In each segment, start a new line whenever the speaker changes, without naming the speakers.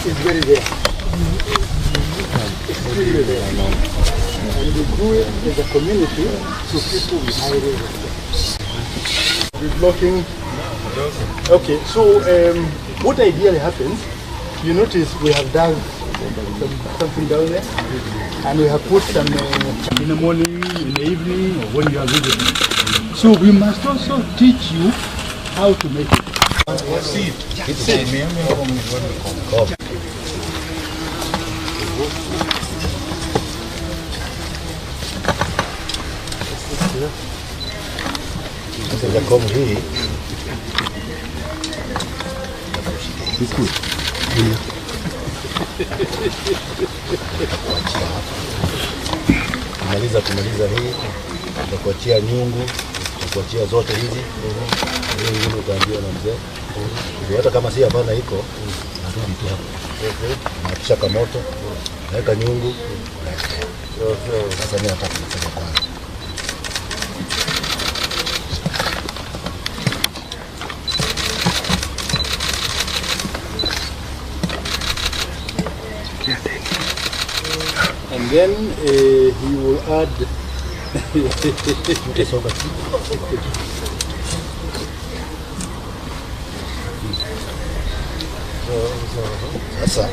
It's very rare. Extremely rare. And we grew it as a community to people with high risk. We're blocking. Okay, so what ideally happens, you notice we have done something down there, and we have put some in the morning, in the evening, or when you are visiting. So we must also teach you how to make it.
Kumaliza hii, tutakuachia nyungu, tutakuachia zote hizi. Nyungu utaambiwa na mzee. Hata kama si hapana iko, narudi tu hapo. Nakisha kamoto, naweka nyungu. Sasa mimi nataka kufanya kwanza.
And then he will add
sasa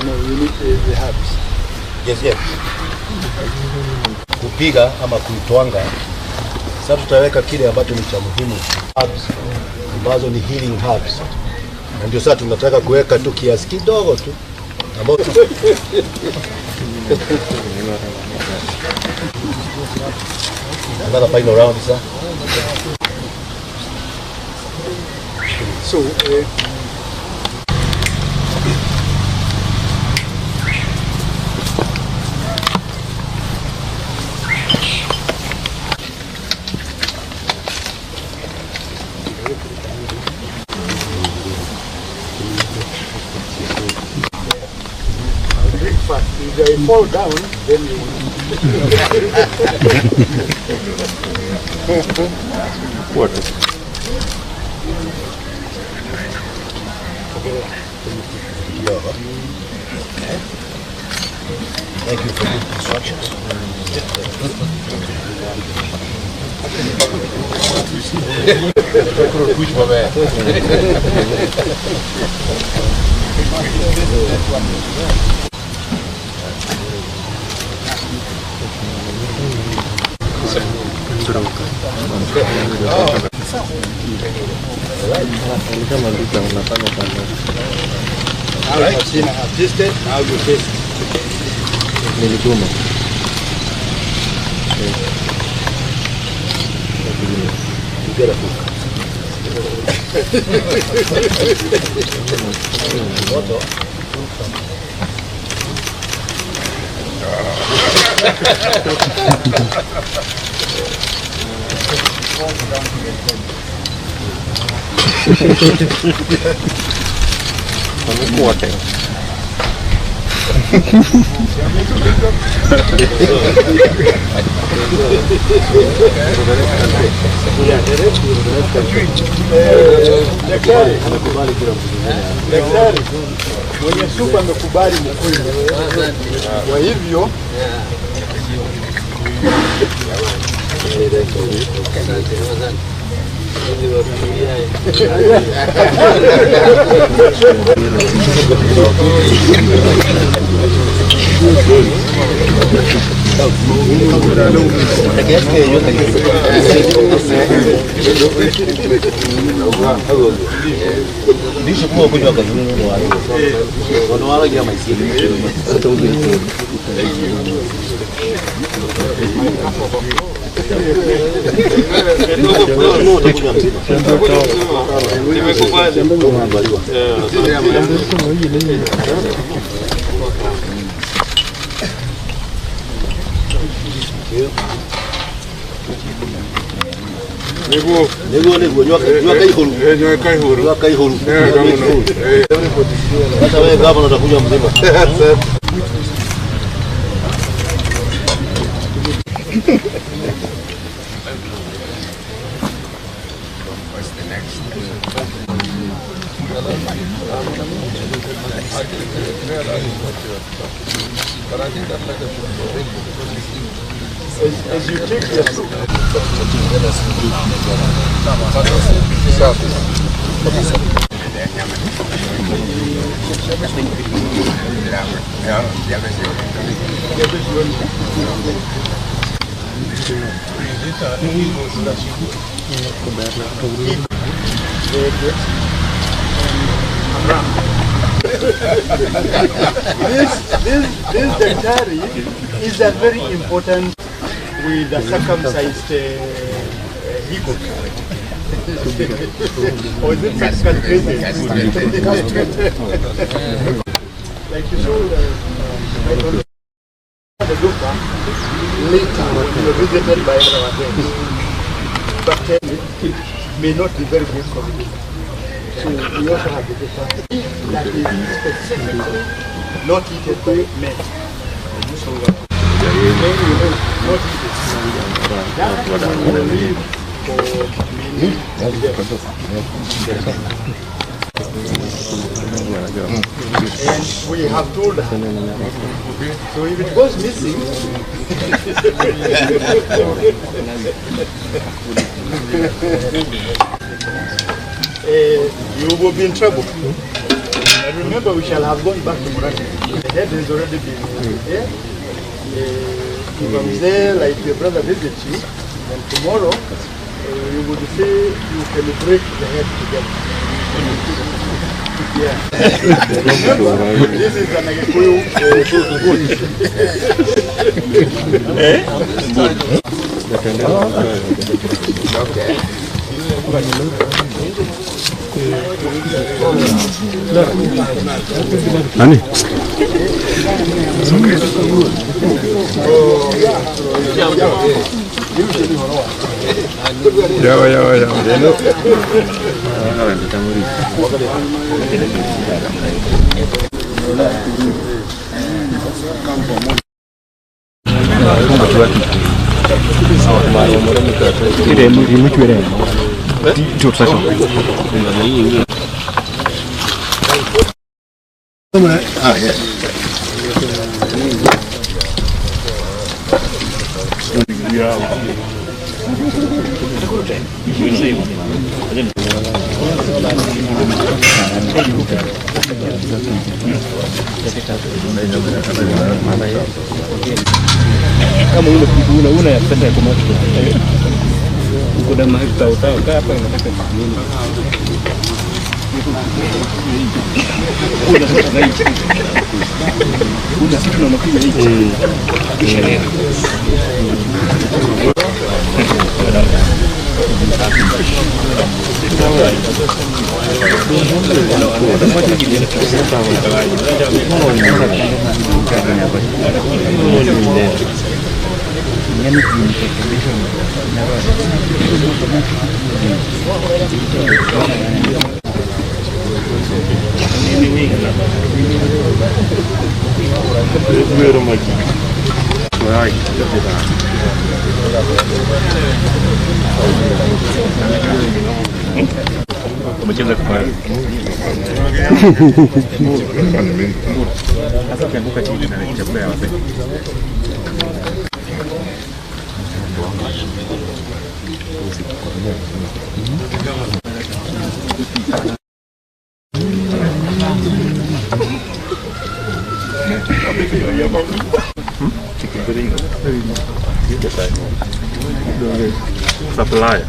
you need the herbs. Yes. Kupiga ama kuitwanga. Sasa tutaweka kile ambacho ni cha muhimu. Herbs ambazo ni healing herbs. Na ndio sasa tunataka kuweka tu kiasi kidogo tu. Another final round, sir.
So if they fall down, then you
what?
Thank you for the instructions.
Now I've seen, I have tasted, now you taste.
You get a book.
Daktari mwenye supa amekubali mkuu. Kwa hivyo
Dice come voglio che non ha la chiama Nego, nywa kai huru. Hata wewe gavana utakuja mzima.
as you take your soup. This daktari is a very important with the circumcised hippo. Or is it castrated? Like you saw the doctor later when you were visited by our friends. But it may not be very good for you. So we also have the doctor that is specifically not eaten by men. Men will not eat it. That when you leave for and we have told her. So if it goes missing, you will be in trouble. And remember, we shall have gone back to Morocco. The head has already been there. From there, like your brother visits you, and tomorrow you would say you can break the head together. Yeah. Remember, this is an Kikuyu
Nani? Ya.
Kama una pesa ya kumata uko na mahali utao hapa unataka nini? Kuna kitu na mapiga hichi. Umecheza kwa sasa ukianguka chini na chakula ya wazee. Supply.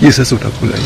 Hii sasa utakula hii.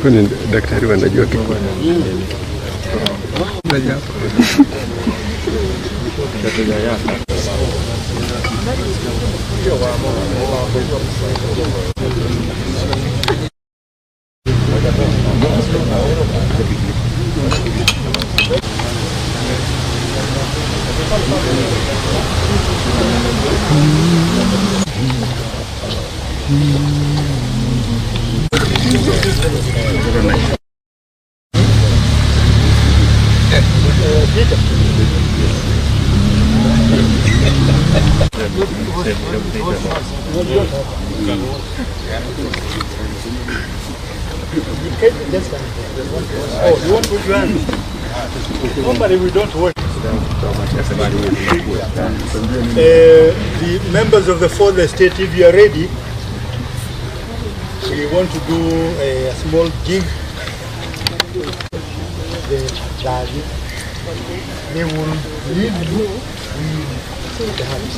Kwani daktari wanajua Kikuyu?
Oh, you want to put your hand? Normally we don't work. The members of the fourth estate, if you are ready, we want to do a small gig. They will lead you with the hands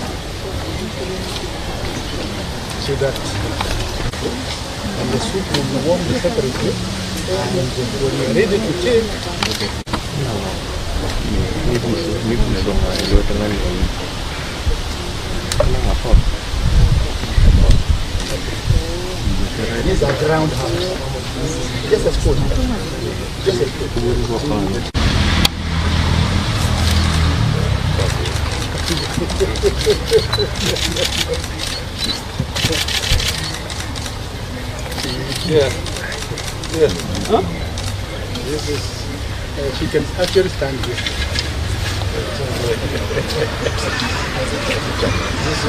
so that and the soup will be warmed separately, and when you are ready to take, these are ground herbs. Just a spoon. Just a spoon. Yeah. Yeah. Huh? This is, she can actually stand here. This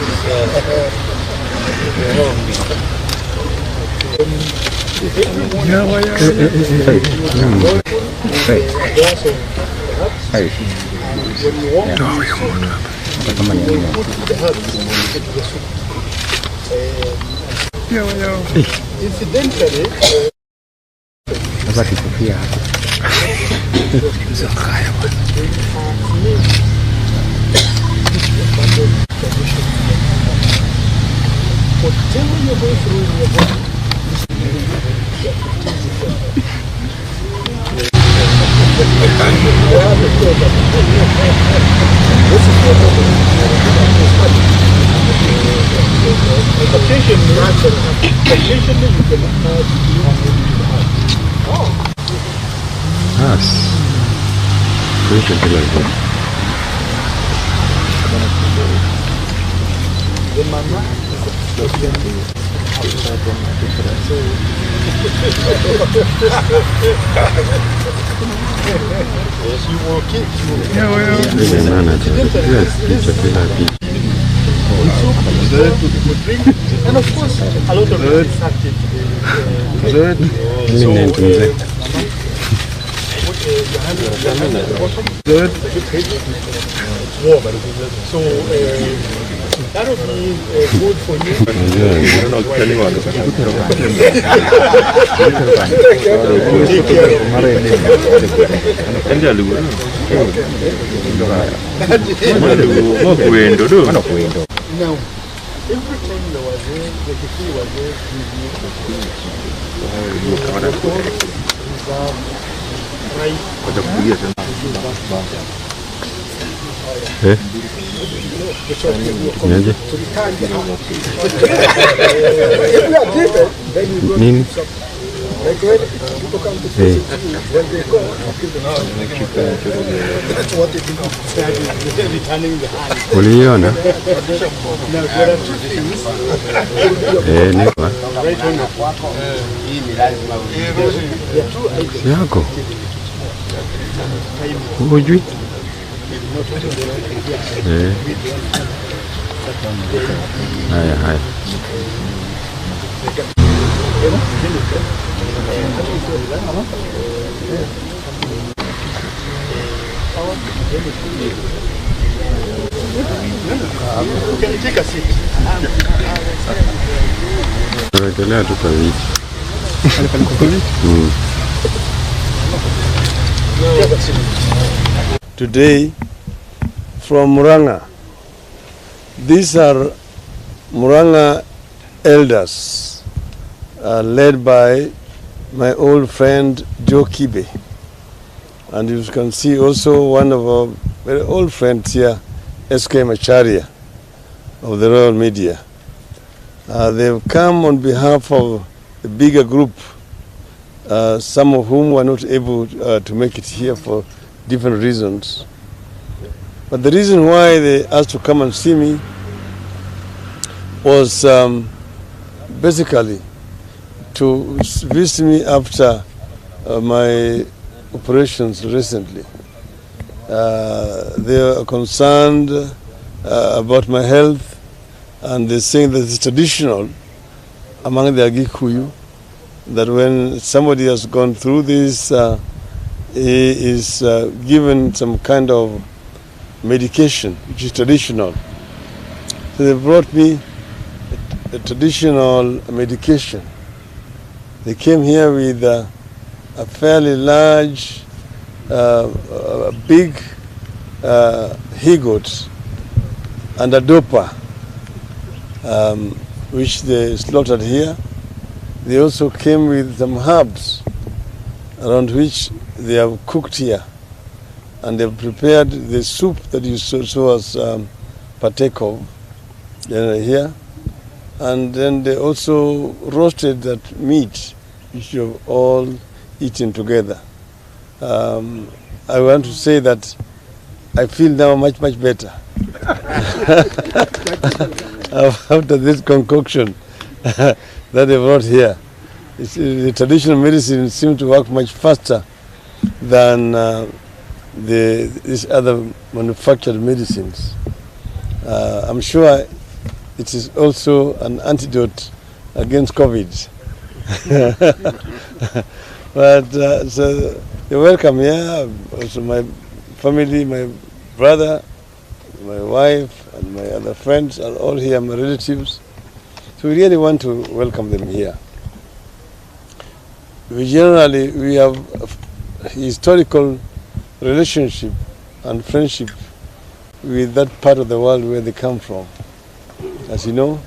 is, herbs. When you warm the soup, you put the herbs into the soup. Incidentally, whatever you're going through in your body, occasionally you can add.
Yes.
The mama yes, you walk it. And of course, a lot of it is active. So that would be good for you. Now, every time there was the Kikuyu was there,
Nini?
like when people come to visit you, when they go, that's what they do. Returning the hand.
Uliona?
Now there are two things.
Nipa.
Right on the there are two items.
Yako. Hujui? Haya.
You can take a seat.
Tunaendelea tu kwa viti.
Today from Muranga. These are Muranga elders led by my old friend Joe Kibe. And you can see also one of our very old friends here, SK Macharia of the Royal Media. They've come on behalf of a bigger group, some of whom were not able to make it here for different reasons. But the reason why they asked to come and see me was basically to visit me after my operations recently. They are concerned about my health, and they're saying that it's traditional among the Kikuyu that when somebody has gone through this, he is given some kind of medication, which is traditional. So they brought me a traditional medication. They came here with a fairly large, big he-goat and a dopa, which they slaughtered here. They also came with some herbs around which they have cooked here, and they've prepared the soup that you saw us partake of here. And then they also roasted that meat, which you have all eaten together. I want to say that I feel now much better after this concoction that they brought here. The traditional medicine seems to work much faster than these other manufactured medicines. I'm sure it is also an antidote against COVID. But so you're welcome here. Also my family, my brother, my wife, and my other friends are all here, my relatives. So we really want to welcome them here. We have a historical relationship and friendship with that part of the world where they come from. As you know,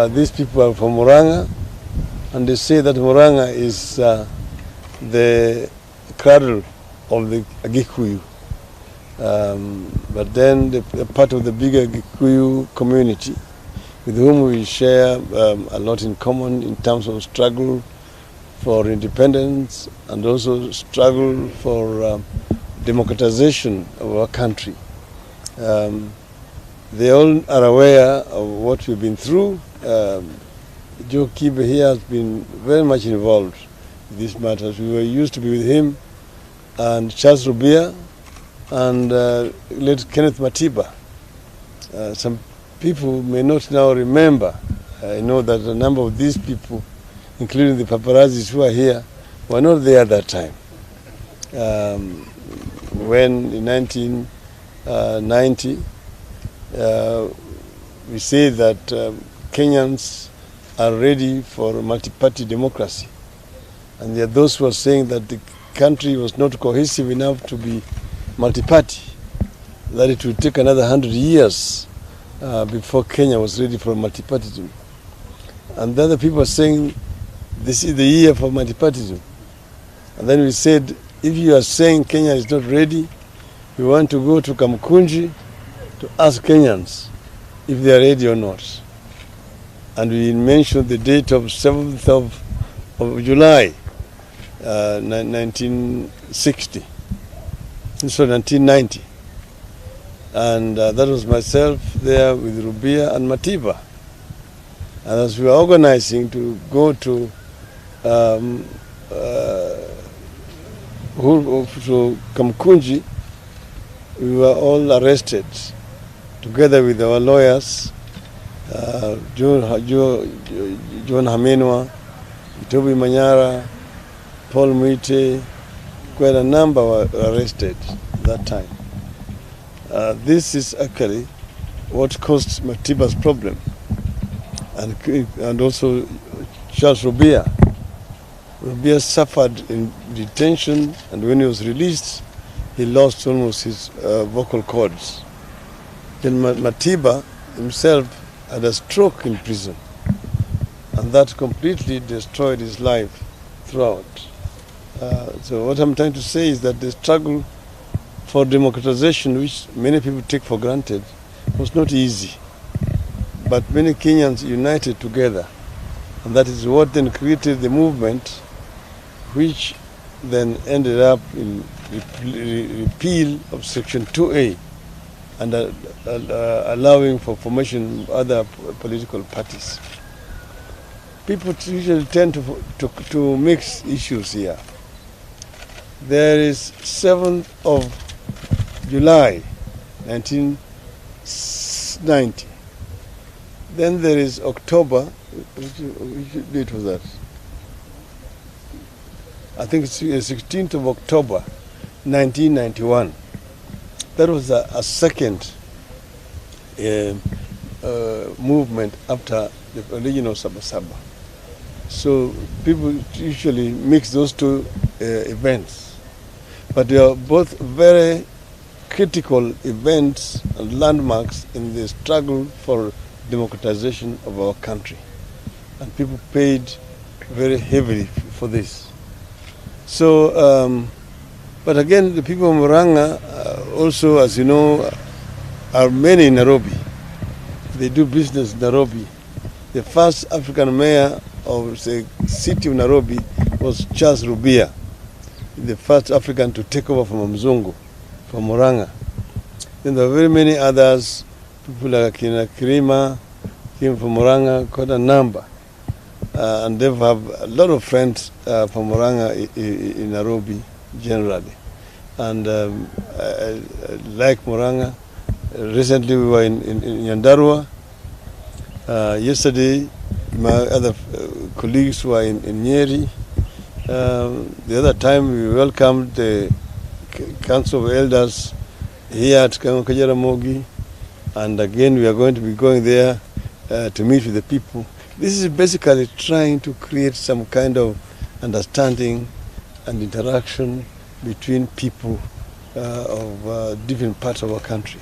these people are from Murang'a, and they say that Murang'a is the cradle of the Kikuyu. But then the part of the bigger Kikuyu community with whom we share a lot in common in terms of struggle for independence and also struggle for democratization of our country. They all are aware of what we've been through. Joe Kibe here has been very much involved in these matters. We were used to be with him and Charles Rubia and late Kenneth Matiba. Some people may not now remember. I know that a number of these people, including the paparazzis who are here, were not there at that time. When in 1990, we say that Kenyans are ready for multi-party democracy. And there are those who are saying that the country was not cohesive enough to be multi-party, that it would take another 100 years before Kenya was ready for multipartyism. And the other people are saying this is the year for multipartyism. And then we said, if you are saying Kenya is not ready, we want to go to Kamkunji to ask Kenyans if they are ready or not. And we mentioned the date of 7th of July, 1960. So 1990. And that was myself there with Rubia and Matiba. And as we were organizing to go to Kamkunji, we were all arrested together with our lawyers, John Hamenwa, Toby Manyara, Paul Mwite. Quite a number were arrested at that time. This is actually what caused Matiba's problem, and also Charles Rubia. Rubia suffered in detention, and when he was released, he lost almost his vocal cords. Then Matiba himself had a stroke in prison, and that completely destroyed his life throughout. So what I'm trying to say is that the struggle for democratization, which many people take for granted, was not easy. But many Kenyans united together, and that is what then created the movement, which then ended up in repeal of Section 2A and allowing for formation of other political parties. People usually tend to mix issues here. There is 7th of July, 1990. Then there is October, which date was that? I think it's 16th of October, 1991. That was a second movement after the original Sabasaba. So people usually mix those two events. But they are both very critical events and landmarks in the struggle for democratization of our country. And people paid very heavily for this. So, but again, the people of Murang'a also, as you know, are many in Nairobi. They do business in Nairobi. The first African mayor of the city of Nairobi was Charles Rubia, the first African to take over from Mzungu, from Murang'a. Then there are very many others, people like Kirima, came from Murang'a, quite a number. And they have a lot of friends from Murang'a in Nairobi generally. And I like Murang'a. Recently we were in Nyandarua. Yesterday my other colleagues were in Nyeri. The other time we welcomed the Council of Elders here at Kajaramogi, and again we are going to be going there to meet with the people. This is basically trying to create some kind of understanding and interaction between people of different parts of our country.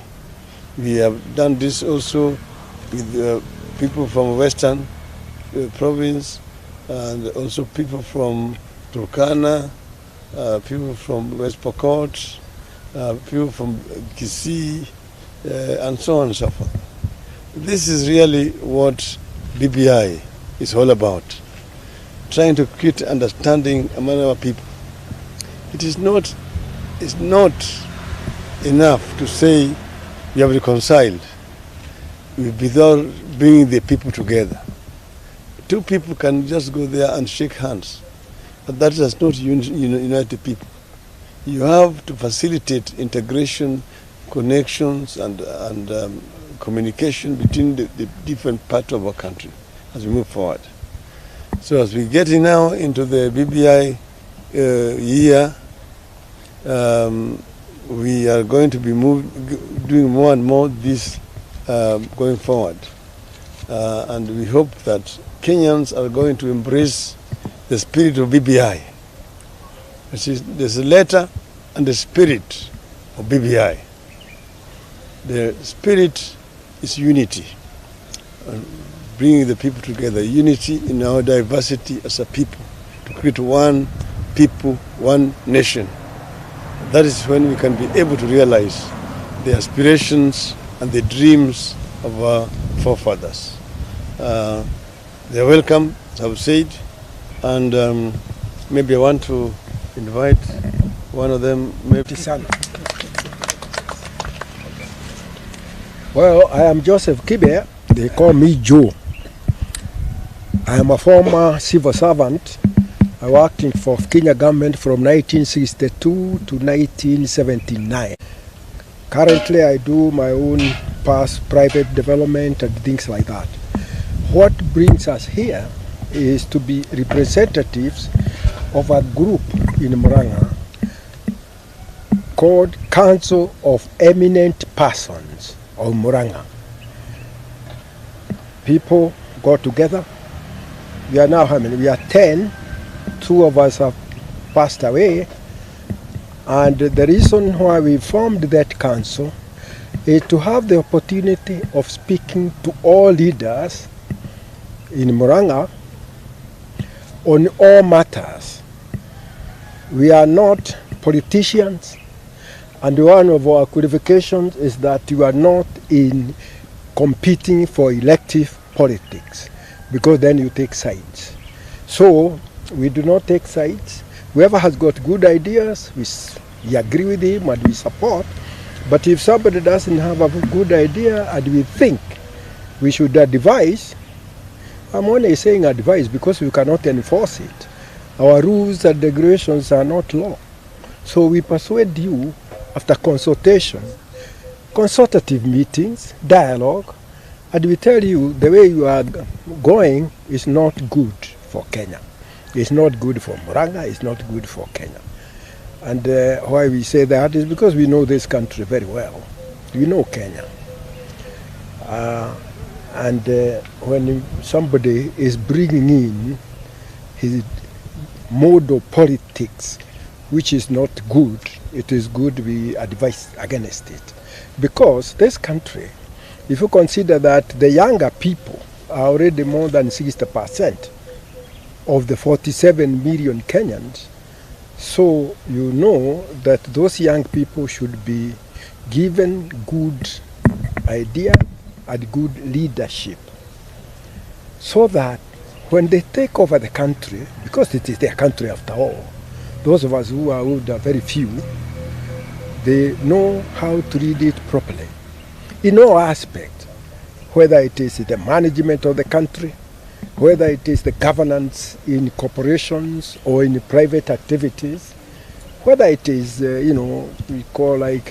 We have done this also with people from Western province, and also people from Turkana, people from West Pokot, people from Kisii, and so on and so forth. This is really what BBI is all about, trying to create understanding among our people. It's not enough to say we have reconciled without bringing the people together. Two people can just go there and shake hands, but that does not unite the people. You have to facilitate integration, connections, and communication between the different parts of our country as we move forward. So as we get now into the BBI year, we are going to be doing more and more this going forward. And we hope that Kenyans are going to embrace the spirit of BBI. There's a letter and the spirit of BBI. The spirit is unity, bringing the people together, unity in our diversity as a people, to create one people, one nation. That is when we can be able to realize the aspirations and the dreams of our forefathers. They are welcome, as I've said, and maybe I want to invite one of them. Maybe.
Well, I am Joseph Kibe. They call me Joe. I am a former civil servant. I worked for Kenya government from 1962 to 1979. Currently, I do my own private development and things like that. What brings us here is to be representatives of a group in Murang'a called Council of Eminent Persons of Murang'a. People got together. We are now how many? We are 10. 2 of us have passed away. And the reason why we formed that council is to have the opportunity of speaking to all leaders in Murang'a on all matters. We are not politicians, and one of our qualifications is that you are not in competing for elective politics, because then you take sides. So we do not take sides. Whoever has got good ideas, we agree with him and we support. But if somebody doesn't have a good idea and we think we should advise, I'm only saying advise because we cannot enforce it. Our rules and regulations are not law. So we persuade you after consultation, consultative meetings, dialogue, and we tell you the way you are going is not good for Kenya. It's not good for Murang'a, it's not good for Kenya. And why we say that is because we know this country very well. We know Kenya. And when somebody is bringing in his mode of politics, which is not good, it is good we advise against it. Because this country, if you consider that the younger people are already more than 60% of the 47 million Kenyans, so you know that those young people should be given good idea and good leadership, so that when they take over the country, because it is their country after all, those of us who are old are very few, they know how to lead it properly in all aspects, whether it is the management of the country, whether it is the governance in corporations or in private activities, whether it is, we call like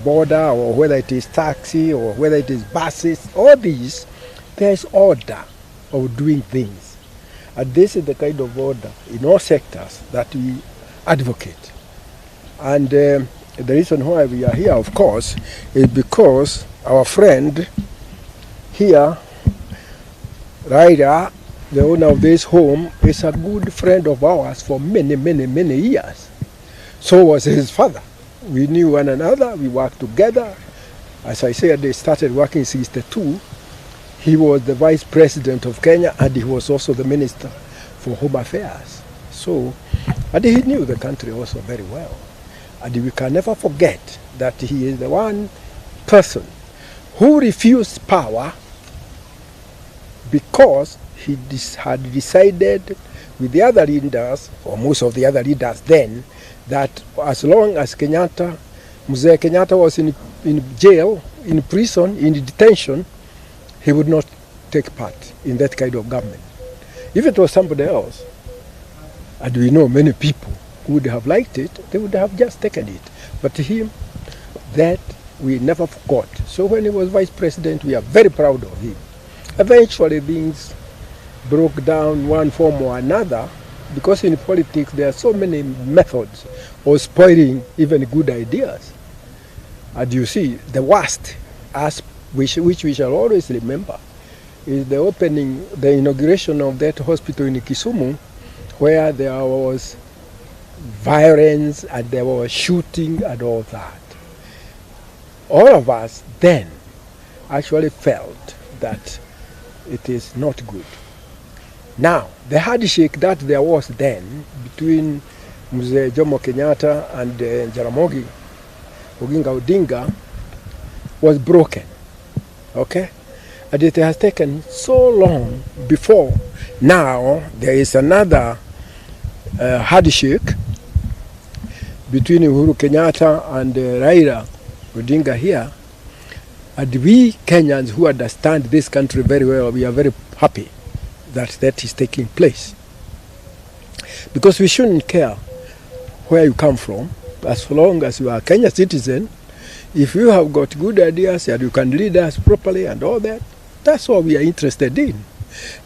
border, or whether it is taxi, or whether it is buses, all these, there is order of doing things. And this is the kind of order in all sectors that we advocate. And the reason why we are here, of course, is because our friend here, Raila, the owner of this home, is a good friend of ours for many, many, many years. So was his father. We knew one another, we worked together. As I said, they started working in 1962. He was the vice president of Kenya, and he was also the minister for home affairs. So, and he knew the country also very well. And we can never forget that he is the one person who refused power because he had decided with the other leaders, or most of the other leaders then, that as long as Mzee Kenyatta was in jail, in prison, in detention, he would not take part in that kind of government. If it was somebody else, and we know many people who would have liked it, they would have just taken it. But him, that we never forgot. So when he was vice president, we are very proud of him. Eventually things broke down one form or another, because in politics there are so many methods of spoiling even good ideas. And you see, the worst, which we shall always remember, is the opening, the inauguration of that hospital in Kisumu, where there was violence and there was shooting and all that. All of us then actually felt that it is not good. Now, the handshake that there was then between Mzee Jomo Kenyatta and Jaramogi Oginga Odinga was broken, okay? And it has taken so long before now there is another handshake between Uhuru Kenyatta and Raila Odinga here. And we Kenyans who understand this country very well, we are very happy that that is taking place. Because we shouldn't care where you come from, as long as you are a Kenyan citizen. If you have got good ideas and you can lead us properly and all that, that's what we are interested in.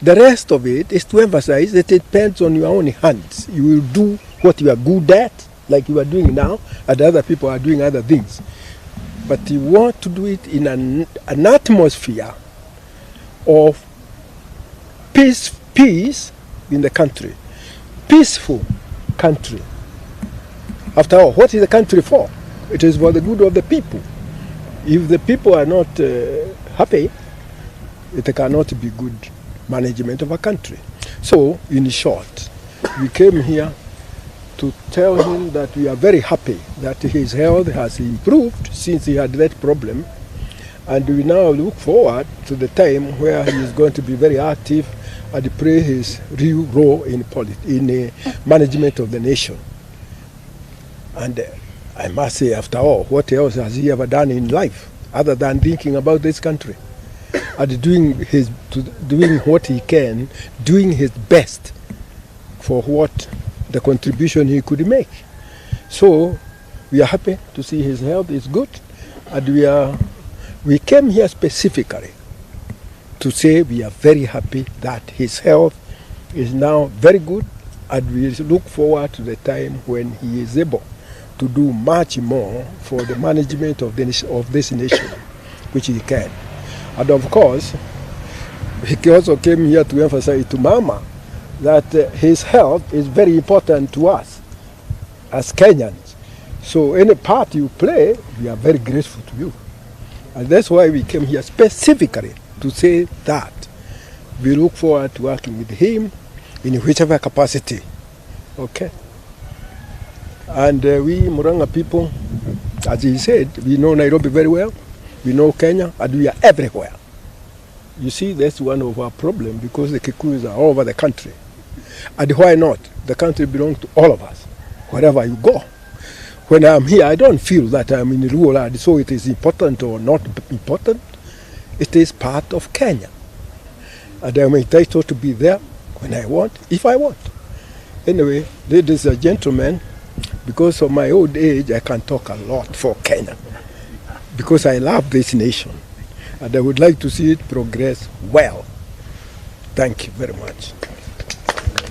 The rest of it is to emphasize that it depends on your own hands. You will do what you are good at, like you are doing now, and other people are doing other things. But you want to do it in an atmosphere of peace in the country. Peaceful country. After all, what is the country for? It is for the good of the people. If the people are not happy, it cannot be good management of a country. So, in short, we came here to tell him that we are very happy that his health has improved since he had that problem, and we now look forward to the time where he is going to be very active and play his real role in the management of the nation. And I must say, after all, what else has he ever done in life other than thinking about this country and doing what he can, doing his best for what the contribution he could make. So we are happy to see his health is good, and we came here specifically to say we are very happy that his health is now very good, and we look forward to the time when he is able to do much more for the management of this nation, which he can. And of course, he also came here to emphasize to Mama that his health is very important to us as Kenyans. So any part you play, we are very grateful to you. And that's why we came here specifically to say that we look forward to working with him in whichever capacity. Okay? And we Murang'a people, as he said, we know Nairobi very well, we know Kenya, and we are everywhere. You see, that's one of our problems, because the Kikuyus are all over the country. And why not? The country belongs to all of us, wherever you go. When I'm here, I don't feel that I'm in rural, so it is important or not important. It is part of Kenya. And I'm entitled to be there when I want, if I want. Anyway, ladies and gentlemen, because of my old age, I can talk a lot for Kenya, because I love this nation, and I would like to see it progress well. Thank you very much.